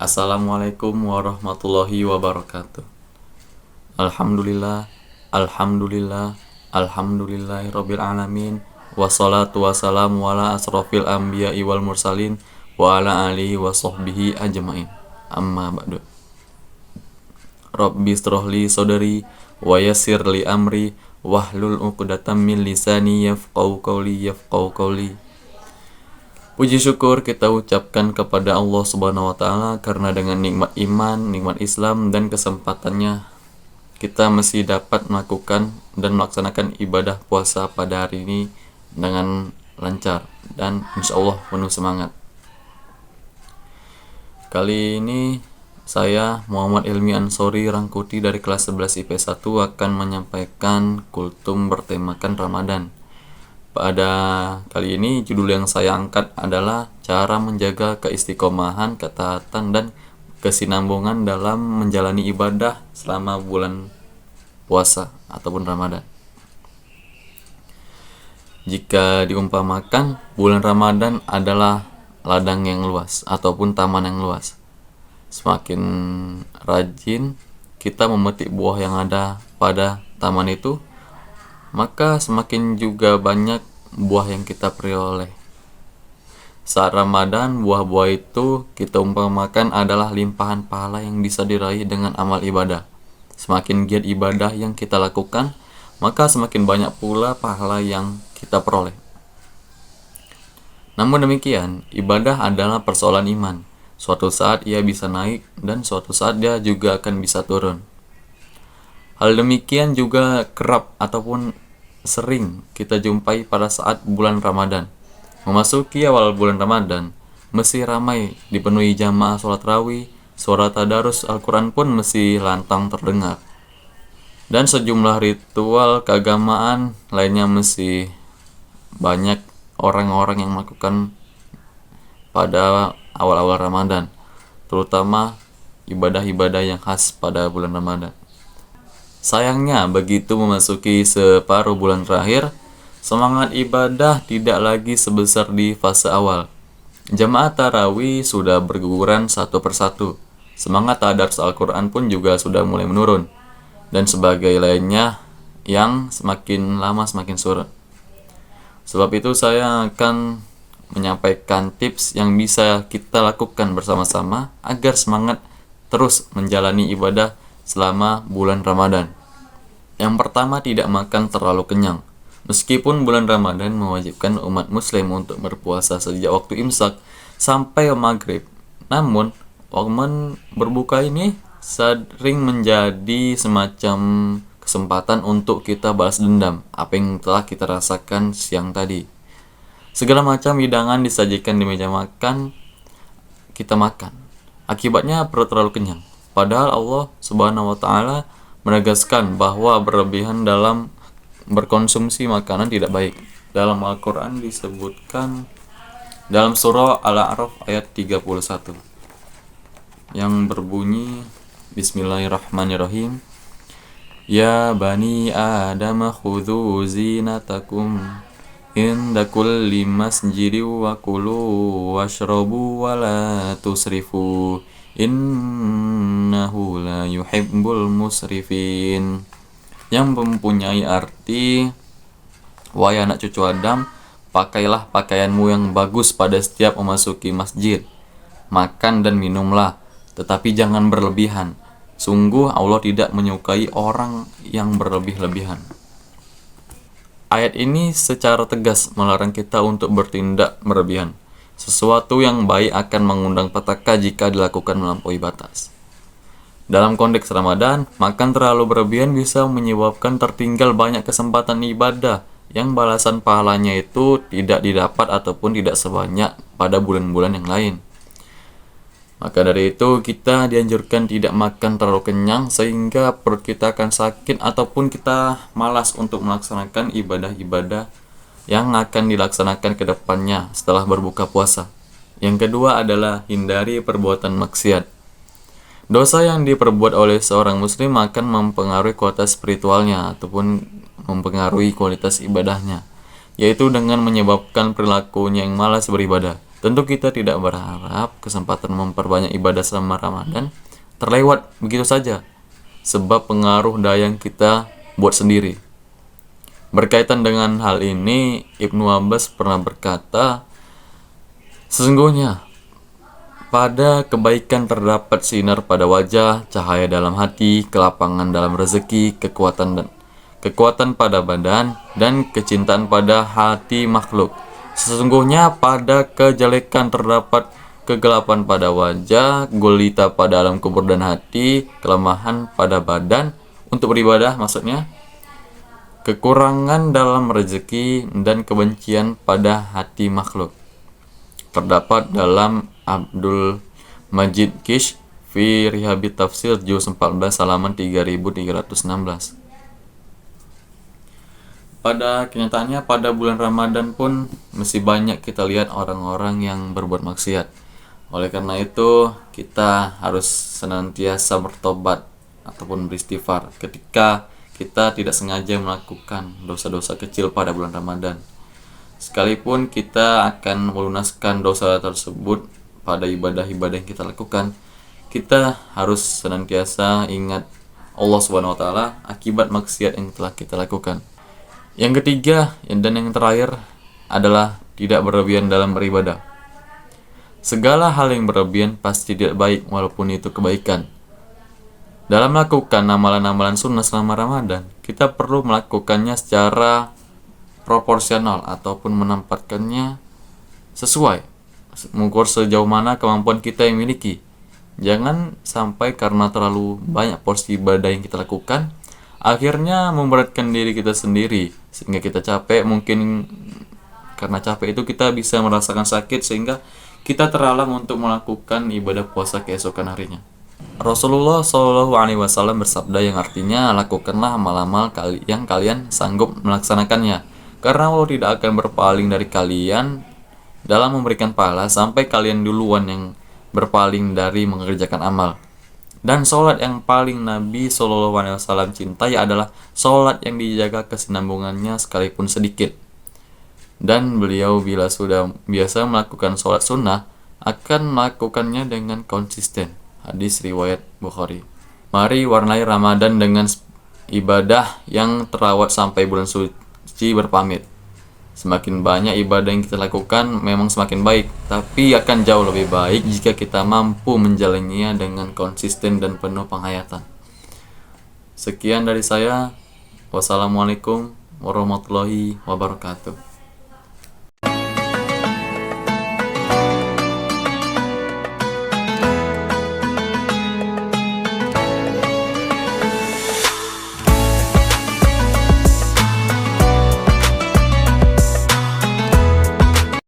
Assalamualaikum warahmatullahi wabarakatuh. Alhamdulillah, alhamdulillah, alhamdulillahirabbil alamin. Wassalatu wassalamu ala asrofil anbiya'i wal mursalin wa ala alihi wa sahbihi ajmain. Amma ba'du. Rabbi shrahli sadri wa yassir li amri wahlul 'uqdatam min lisani yafqahu qawli. Puji syukur kita ucapkan kepada Allah Subhanahu wa taala karena dengan nikmat iman, nikmat Islam dan kesempatannya kita masih dapat melakukan dan melaksanakan ibadah puasa pada hari ini dengan lancar dan insyaallah penuh semangat. Kali ini saya Muhammad Ilmi Ansori Rangkuti dari kelas 11 IP1 akan menyampaikan kultum bertemakan Ramadan. Pada kali ini judul yang saya angkat adalah cara menjaga keistiqomahan, ketaatan, dan kesinambungan dalam menjalani ibadah selama bulan puasa ataupun Ramadan. Jika diumpamakan, bulan Ramadan adalah ladang yang luas ataupun taman yang luas. Semakin rajin kita memetik buah yang ada pada taman itu, maka semakin juga banyak buah yang kita peroleh. Saat Ramadan, buah-buah itu kita umpamakan adalah limpahan pahala yang bisa diraih dengan amal ibadah. Semakin giat ibadah yang kita lakukan, maka semakin banyak pula pahala yang kita peroleh. Namun demikian, ibadah adalah persoalan iman. Suatu saat ia bisa naik dan suatu saat dia juga akan bisa turun. Hal demikian juga kerap ataupun sering kita jumpai pada saat bulan Ramadan. Memasuki awal bulan Ramadan, mesti ramai dipenuhi jamaah sholat tarawih, suara tadarus Al-Quran pun mesti lantang terdengar. Dan sejumlah ritual keagamaan lainnya mesti banyak orang-orang yang melakukan pada awal-awal Ramadan, terutama ibadah-ibadah yang khas pada bulan Ramadan. Sayangnya, begitu memasuki separuh bulan terakhir, semangat ibadah tidak lagi sebesar di fase awal. Jamaah tarawih sudah berguguran satu persatu. Semangat tadarus Al-Quran pun juga sudah mulai menurun. Dan sebagai lainnya yang semakin lama semakin surut. Sebab itu saya akan menyampaikan tips yang bisa kita lakukan bersama-sama agar semangat terus menjalani ibadah selama bulan Ramadan. Yang pertama, tidak makan terlalu kenyang. Meskipun bulan Ramadan mewajibkan umat muslim untuk berpuasa sejak waktu imsak sampai maghrib, namun momen berbuka ini sering menjadi semacam kesempatan untuk kita balas dendam apa yang telah kita rasakan siang tadi. Segala macam hidangan disajikan di meja makan, kita makan. Akibatnya perut terlalu kenyang. Padahal Allah Subhanahu wa taala menegaskan bahwa berlebihan dalam berkonsumsi makanan tidak baik. Dalam Al-Qur'an disebutkan dalam surah Al-A'raf ayat 31 yang berbunyi Bismillahirrahmanirrahim. Ya bani Adam khudhu zinatakum inda kulli masjidin wa kulu washrabu wa la tusrifu innahu la yuhibbul musrifin, yang mempunyai arti, wahai anak cucu Adam, pakailah pakaianmu yang bagus pada setiap memasuki masjid, makan dan minumlah, tetapi jangan berlebihan. Sungguh Allah tidak menyukai orang yang berlebih-lebihan. Ayat ini secara tegas melarang kita untuk bertindak berlebihan. Sesuatu yang baik akan mengundang petaka jika dilakukan melampaui batas. Dalam konteks Ramadan, makan terlalu berlebihan bisa menyebabkan tertinggal banyak kesempatan ibadah yang balasan pahalanya itu tidak didapat ataupun tidak sebanyak pada bulan-bulan yang lain. Maka dari itu kita dianjurkan tidak makan terlalu kenyang sehingga perut kita akan sakit ataupun kita malas untuk melaksanakan ibadah-ibadah yang akan dilaksanakan ke depannya setelah berbuka puasa. Yang kedua adalah hindari perbuatan maksiat. Dosa yang diperbuat oleh seorang muslim akan mempengaruhi kualitas spiritualnya ataupun mempengaruhi kualitas ibadahnya, yaitu dengan menyebabkan perilakunya yang malas beribadah. Tentu kita tidak berharap kesempatan memperbanyak ibadah selama Ramadan terlewat begitu saja, sebab pengaruh daya yang kita buat sendiri. Berkaitan dengan hal ini, Ibnu Abbas pernah berkata, sesungguhnya pada kebaikan terdapat sinar pada wajah, cahaya dalam hati, kelapangan dalam rezeki, kekuatan pada badan, dan kecintaan pada hati makhluk. Sesungguhnya pada kejelekan terdapat kegelapan pada wajah, gulita pada alam kubur dan hati, kelemahan pada badan untuk beribadah maksudnya, kekurangan dalam rezeki, dan kebencian pada hati makhluk. Terdapat dalam Abdul Majid Kish fi Rihabit Tafsir juz 14 halaman 3316. Pada kenyataannya pada bulan Ramadan pun masih banyak kita lihat orang-orang yang berbuat maksiat. Oleh karena itu kita harus senantiasa bertobat ataupun beristighfar ketika kita tidak sengaja melakukan dosa-dosa kecil pada bulan Ramadan. Sekalipun kita akan melunaskan dosa tersebut pada ibadah-ibadah yang kita lakukan, kita harus senantiasa ingat Allah Subhanahu wa taala akibat maksiat yang telah kita lakukan. Yang ketiga dan yang terakhir adalah tidak berlebihan dalam beribadah. Segala hal yang berlebihan pasti tidak baik walaupun itu kebaikan. Dalam melakukan amalan-amalan sunnah selama Ramadan, kita perlu melakukannya secara proporsional ataupun menempatkannya sesuai mengukur sejauh mana kemampuan kita yang miliki. Jangan sampai karena terlalu banyak porsi ibadah yang kita lakukan akhirnya memberatkan diri kita sendiri sehingga kita capek. Mungkin karena capek itu kita bisa merasakan sakit sehingga kita terhalang untuk melakukan ibadah puasa keesokan harinya. Rasulullah Shallallahu Alaihi Wasallam bersabda yang artinya, lakukanlah amal-amal yang kalian sanggup melaksanakannya, karena Allah tidak akan berpaling dari kalian dalam memberikan pahala sampai kalian duluan yang berpaling dari mengerjakan amal. Dan sholat yang paling Nabi Shallallahu Alaihi Wasallam cintai adalah sholat yang dijaga kesinambungannya sekalipun sedikit. Dan beliau bila sudah biasa melakukan sholat sunnah akan melakukannya dengan konsisten. Hadis riwayat Bukhari. Mari warnai Ramadan dengan ibadah yang terawat sampai bulan suci berpamit. Semakin banyak ibadah yang kita lakukan memang semakin baik, tapi akan jauh lebih baik jika kita mampu menjalaninya dengan konsisten dan penuh penghayatan. Sekian dari saya. Wassalamualaikum warahmatullahi wabarakatuh.